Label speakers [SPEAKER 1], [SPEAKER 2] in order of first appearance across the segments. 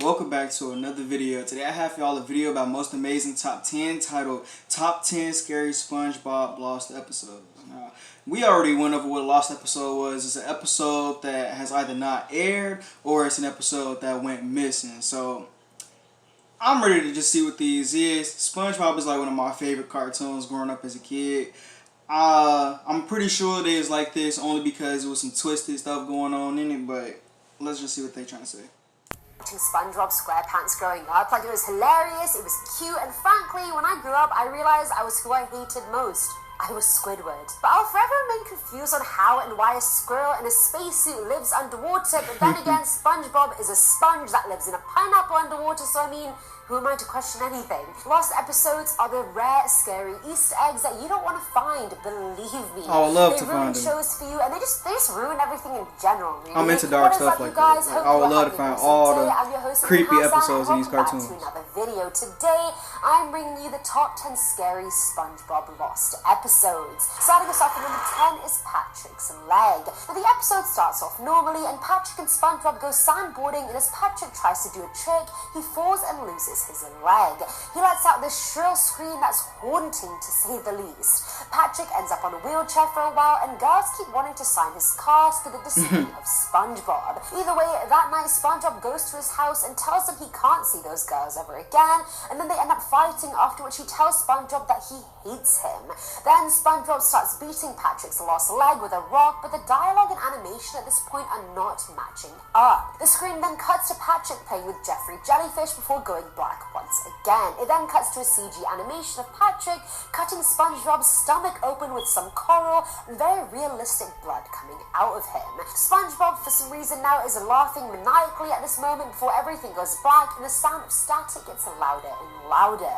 [SPEAKER 1] welcome back to another video. Today I have for y'all a video about most amazing top 10 titled Top 10 Scary SpongeBob Lost Episodes. Now, we already went over what a lost episode was. It's an episode that has either not aired or it's an episode that went missing. So I'm ready to just see what these is. SpongeBob is like one of my favorite cartoons growing up as a kid. I'm pretty sure they was like this only because there was some twisted stuff going on in it, but let's just see what they're trying to say.
[SPEAKER 2] Watching SpongeBob SquarePants growing up, like, it was hilarious, it was cute, and frankly, when I grew up, I realized I was who I hated most. I was Squidward. But I'll forever remain confused on how and why a squirrel in a spacesuit lives underwater, but then again, SpongeBob is a sponge that lives in a pineapple underwater, so I mean, who am I to question anything? Lost episodes are the rare, scary Easter eggs that you don't want to find, believe me.
[SPEAKER 1] Oh, I love to find them.
[SPEAKER 2] They ruin shows for you, and they just ruin everything in general, really.
[SPEAKER 1] I'm into dark stuff like that. Like, I would love to find all the creepy episodes in these cartoons.
[SPEAKER 2] Welcome back to another video. Today, I'm bringing you the top 10 scary SpongeBob Lost episodes. Starting us off at number 10 is Patrick's leg. Now, the episode starts off normally, and Patrick and SpongeBob go sandboarding, and as Patrick tries to do a trick, he falls and loses his leg. He lets out this shrill scream that's haunting, to say the least. Patrick ends up on a wheelchair for a while, and girls keep wanting to sign his cast to the disdain of SpongeBob. Either way, that night SpongeBob goes to his house and tells them he can't see those girls ever again, and then they end up fighting, after which he tells SpongeBob that he hates him. Then SpongeBob starts beating Patrick's lost leg with a rock, but the dialogue and animation at this point are not matching up. The screen then cuts to Patrick playing with Jeffrey Jellyfish before going black once again. It then cuts to a CG animation of Patrick cutting SpongeBob's stomach open with some coral and very realistic blood coming out of him. SpongeBob, for some reason now, is laughing maniacally at this moment before everything goes black and the sound of static gets louder and louder.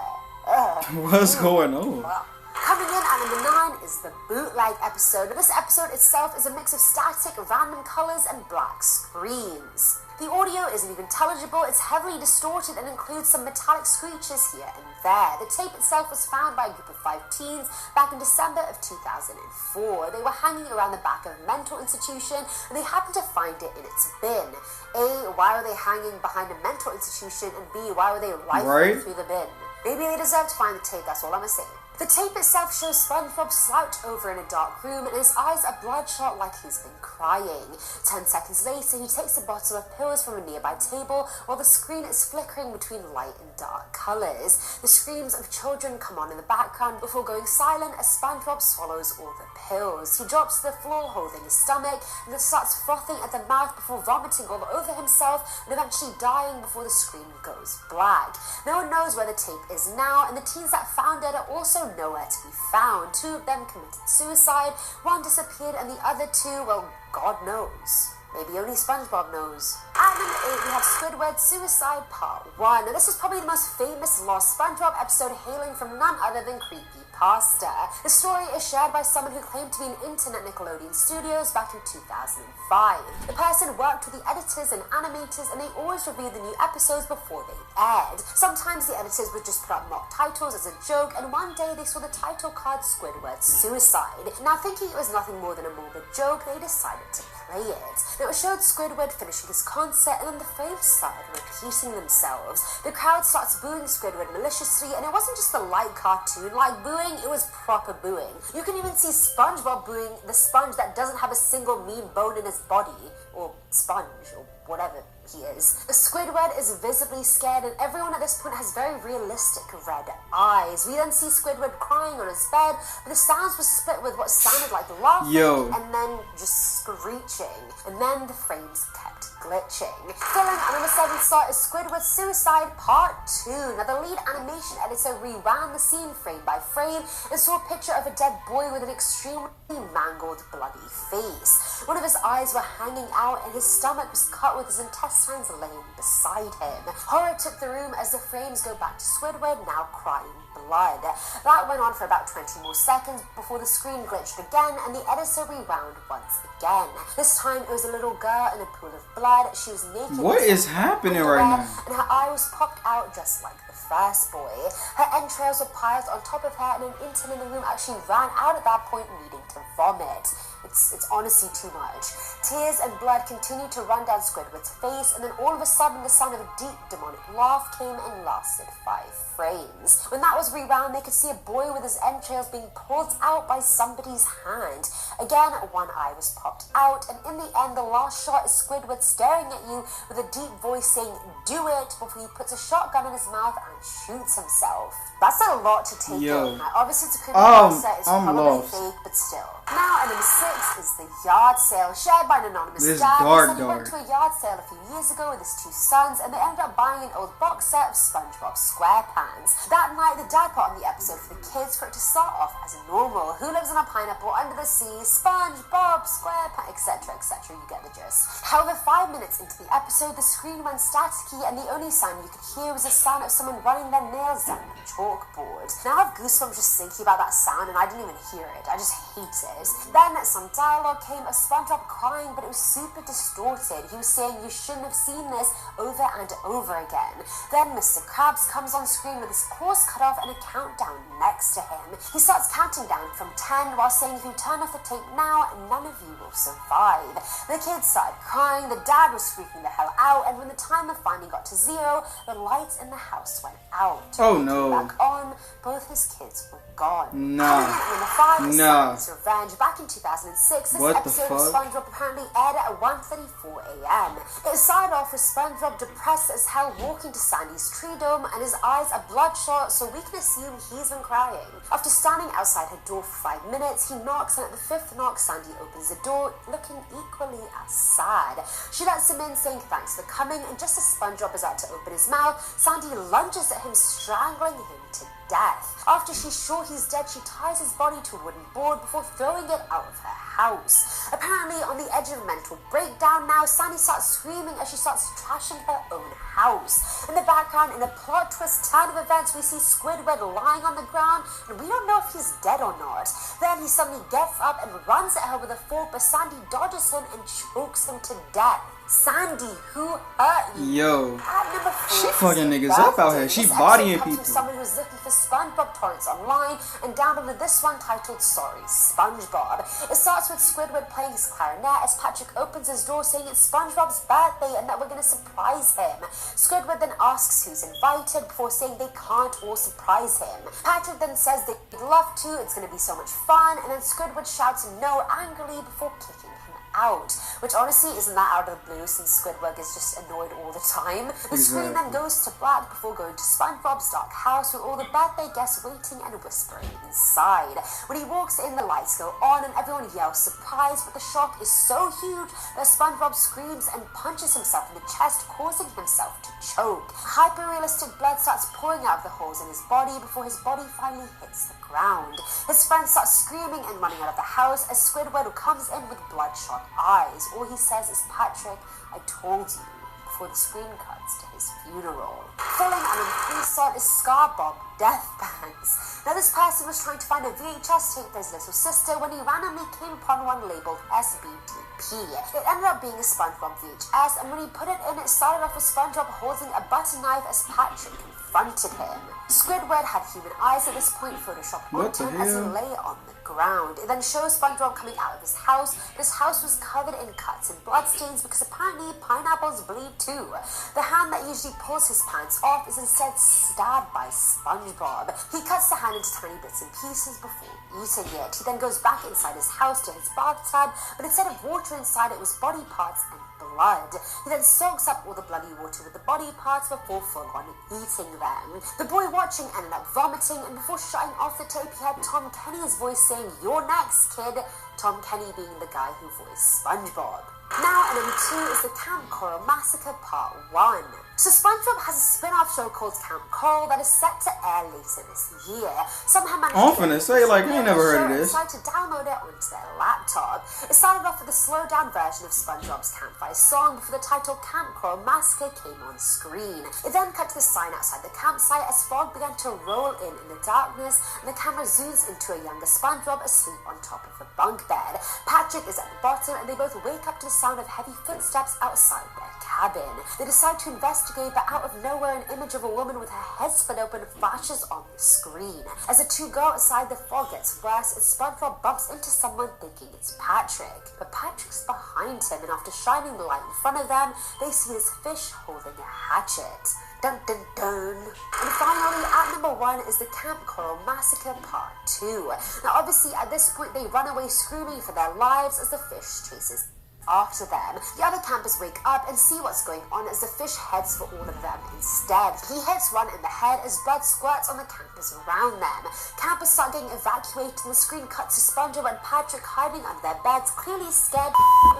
[SPEAKER 1] What's going on?
[SPEAKER 2] Coming in at number 9 is the bootleg episode. This episode itself is a mix of static, random colors, and black screens. The audio isn't even intelligible, it's heavily distorted and includes some metallic screeches here and there. The tape itself was found by a group of 5 teens back in December of 2004. They were hanging around the back of a mental institution and they happened to find it in its bin. A, why are they hanging behind a mental institution? And B, why were they rifling through the bin? Maybe they deserve to find the tape, that's all I'm saying. The tape itself shows SpongeBob slouched over in a dark room and his eyes are bloodshot like he's been crying. 10 seconds later, he takes a bottle of pills from a nearby table while the screen is flickering between light and dark colors. The screams of children come on in the background before going silent as SpongeBob swallows all the pills. He drops to the floor holding his stomach and then starts frothing at the mouth before vomiting all over himself and eventually dying before the screen goes black. No one knows where the tape is now, and the teens that found it are also nowhere to be found. 2 of them committed suicide, 1 disappeared, and the other 2, well, God knows. Maybe only SpongeBob knows. At number 8, we have Squidward's Suicide Part 1. Now, this is probably the most famous lost SpongeBob episode, hailing from none other than Creepypasta. The story is shared by someone who claimed to be an intern at Nickelodeon Studios back in 2005. The person worked with the editors and animators, and they always reviewed the new episodes before they aired. Sometimes the editors would just put up mock titles as a joke, and one day they saw the title card Squidward's Suicide. Now, thinking it was nothing more than a morbid joke, they decided to play it. Now, it showed Squidward finishing his concert, and then the frames started repeating themselves. The crowd starts booing Squidward maliciously, and it wasn't just the light cartoon-like booing, it was proper booing. You can even see SpongeBob booing the sponge that doesn't have a single mean bone in his body, or sponge, or whatever he is. Squidward is visibly scared, and everyone at this point has very realistic red eyes. We then see Squidward crying on his bed, but the sounds were split with what sounded like laughing and then just screeching, and then the frames kept glitching. Filling at number 7 slot is Squidward's Suicide Part 2. Now, the lead animation editor rewound the scene frame by frame and saw a picture of a dead boy with an extremely mangled, bloody face. One of his eyes were hanging out and his stomach was cut with his intestines laying beside him. Horror took the room as the frames go back to Squidward, now crying blood. That went on for about 20 more seconds before the screen glitched again and the editor rewound once again. This time it was a little girl in a pool of blood. She was naked.
[SPEAKER 1] What is happening right now?
[SPEAKER 2] And her eye was popped out just like the first boy. Her entrails were piled on top of her, and an intern in the room actually ran out at that point needing to vomit. It's honestly too much. Tears and blood continued to run down Squidward's face, and then all of a sudden the sound of a deep demonic laugh came and lasted 5 frames. When that was rewound, they could see a boy with his entrails being pulled out by somebody's hand. Again, one eye was popped out, and in the end, the last shot is Squidward staring at you with a deep voice saying, "Do it," before he puts a shotgun in his mouth and shoots himself. That's a lot to take in. Like, obviously, it's a creepypasta, it's probably fake, but still. Now, at number 6 is the yard sale, shared by an anonymous dad who said he went to a yard sale a few years ago with his 2 sons, and they ended up buying an old box set of Spongebob SquarePants. That night, the dad put on the episode for the kids for it to start off as normal. Who lives on a pineapple under the sea? Spongebob SquarePants, etc., etc. You get the gist. However, 5 minutes into the episode, the screen went staticky, and the only sound you could hear was the sound of someone running their nails down the chalkboard. Now I have goosebumps just thinking about that sound, and I didn't even hear it. I just hate it. Then some dialogue came of SpongeBob crying, but it was super distorted. He was saying, "You shouldn't have seen this," over and over again. Then Mr. Krabs comes on screen with his claws cut off and a countdown next to him. He starts counting down from 10 while saying, "If you turn off the tape now, none of you will survive." The kids started crying, the dad was freaking the hell out, and when the timer finally got to 0, the lights in the house went out.
[SPEAKER 1] Oh no.
[SPEAKER 2] Back on, both his kids were gone.
[SPEAKER 1] Nah.
[SPEAKER 2] Number 5 is
[SPEAKER 1] Nah.
[SPEAKER 2] Santa's Revenge. Back in 2006, this
[SPEAKER 1] What the
[SPEAKER 2] episode of
[SPEAKER 1] fuck?
[SPEAKER 2] SpongeBob apparently aired at 1:34 a.m. It started off with SpongeBob depressed as hell walking to Sandy's tree dome, and his eyes are bloodshot, so we can assume he's been crying. After standing outside her door for 5 minutes, he knocks, and at the 5th knock, Sandy opens the door, looking equally as sad. She lets him in, saying thanks for coming, and just as SpongeBob is about to open his mouth, Sandy lunges at him, strangling him to death. After she's sure he's dead, she ties his body to a wooden board before throwing it out of her house. Apparently, on the edge of a mental breakdown now, Sandy starts screaming as she starts trashing her own house. In the background, in a plot twist turn of events, we see Squidward lying on the ground, and we don't know if he's dead or not. Then he suddenly gets up and runs at her with a fork, but Sandy dodges him and chokes him to death. Sandy, who hurt you?
[SPEAKER 1] Yo.
[SPEAKER 2] At number 4,
[SPEAKER 1] She fucking niggas up out here. She bodying people.
[SPEAKER 2] Someone who's looking for SpongeBob torrents online and downloaded this one titled "Sorry, SpongeBob." It starts with Squidward playing his clarinet as Patrick opens his door saying it's SpongeBob's birthday and that we're going to surprise him. Squidward then asks who's invited before saying they can't all surprise him. Patrick then says they'd love to, it's going to be so much fun, and then Squidward shouts no angrily before kicking him out, which honestly isn't that out of the blue since Squidward is just annoyed all the time. The screen then goes to black before going to SpongeBob's dark house with all the birthday guests waiting and whispering inside. When he walks in, the lights go on and everyone yells surprise, but the shock is so huge that SpongeBob screams and punches himself in the chest, causing himself to choke. Hyper-realistic blood starts pouring out of the holes in his body before his body finally hits the ground. His friends start screaming and running out of the house as Squidward comes in with bloodshot eyes. All he says is, "Patrick, I told you," before the screen cuts to his funeral. Falling on an insult is Spongebob Death Bands. Now this person was trying to find a VHS tape for his little sister when he randomly came upon one labeled SBDP. It ended up being a SpongeBob VHS, and when he put it in, it started off with SpongeBob holding a butter knife as Patrick confronted him. Squidward had human eyes at this point photoshopped onto him as he lay on the ground. It then shows SpongeBob coming out of his house. This house was covered in cuts and bloodstains because apparently pineapples bleed too. The hand that usually pulls his pants off is instead stabbed by SpongeBob. He cuts the hand into tiny bits and pieces before eating it. He then goes back inside his house to his bathtub, but instead of water inside, it was body parts and blood. He then soaks up all the bloody water with the body parts before full-on eating them. The boy watching ended up vomiting, and before shutting off the tape, he had Tom Kenny's voice saying, "You're next, kid." Tom Kenny being the guy who voiced SpongeBob. Now, at number 2 is the Camp Coral Massacre Part 1. So SpongeBob has a spin-off show called Camp Coral that is set to air later this year. Somehow managed
[SPEAKER 1] I'm finna say, like, I ain't never heard of this.
[SPEAKER 2] Decided to download it onto their laptop. It started off with a slowed-down version of SpongeBob's campfire song before the title Camp Coral Massacre came on screen. It then cut to the sign outside the campsite as fog began to roll in the darkness, and the camera zooms into a younger SpongeBob asleep on top of a bunk bed. Patrick is at the bottom, and they both wake up to the sound of heavy footsteps outside their cabin. They decide to investigate, but out of nowhere, an image of a woman with her head split open flashes on the screen. As the two go outside, the fog gets worse as SpongeBob bumps into someone thinking it's Patrick. But Patrick's behind him, and after shining the light in front of them, they see this fish holding a hatchet. Dun dun dun. And finally, at number 1 is the Camp Coral Massacre Part 2. Now obviously at this point they run away screaming for their lives as the fish chases after them. The other campers wake up and see what's going on as the fish heads for all of them instead. He hits one in the head as blood squirts on the campers around them. Campers start getting evacuated and the screen cuts to SpongeBob and Patrick hiding under their beds, clearly scared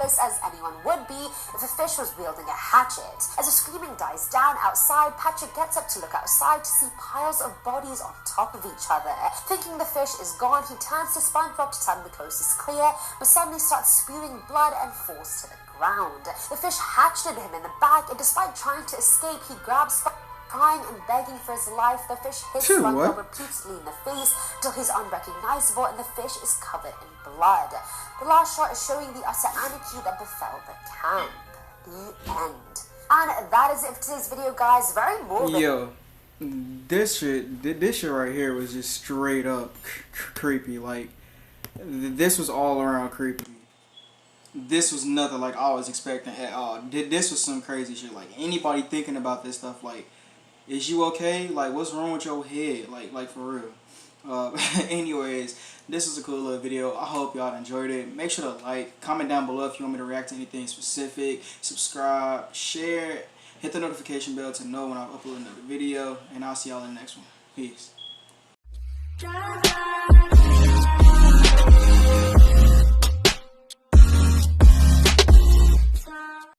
[SPEAKER 2] as anyone would be if a fish was wielding a hatchet. As the screaming dies down outside, Patrick gets up to look outside to see piles of bodies on top of each other. Thinking the fish is gone, he turns to SpongeBob to tell him the coast is clear, but suddenly starts spewing blood and falls to the ground. The fish hatcheted him in the back, and despite trying to escape, he grabs crying and begging for his life. The fish hits SpongeBob repeatedly in the face till he's unrecognizable and the fish is covered in blood. The last shot is showing the utter anarchy that befell the camp. The end. And that is it for today's video, guys. Very morbid.
[SPEAKER 1] Yo, this shit right here was just straight up creepy. Like, this was all around creepy. This was nothing like I was expecting at all. This was some crazy shit. Like, anybody thinking about this stuff, like, is you okay? Like, what's wrong with your head? Like for real. Anyways, this was a cool little video. I hope y'all enjoyed it. Make sure to like, comment down below if you want me to react to anything specific. Subscribe, share, hit the notification bell to know when I upload another video. And I'll see y'all in the next one. Peace.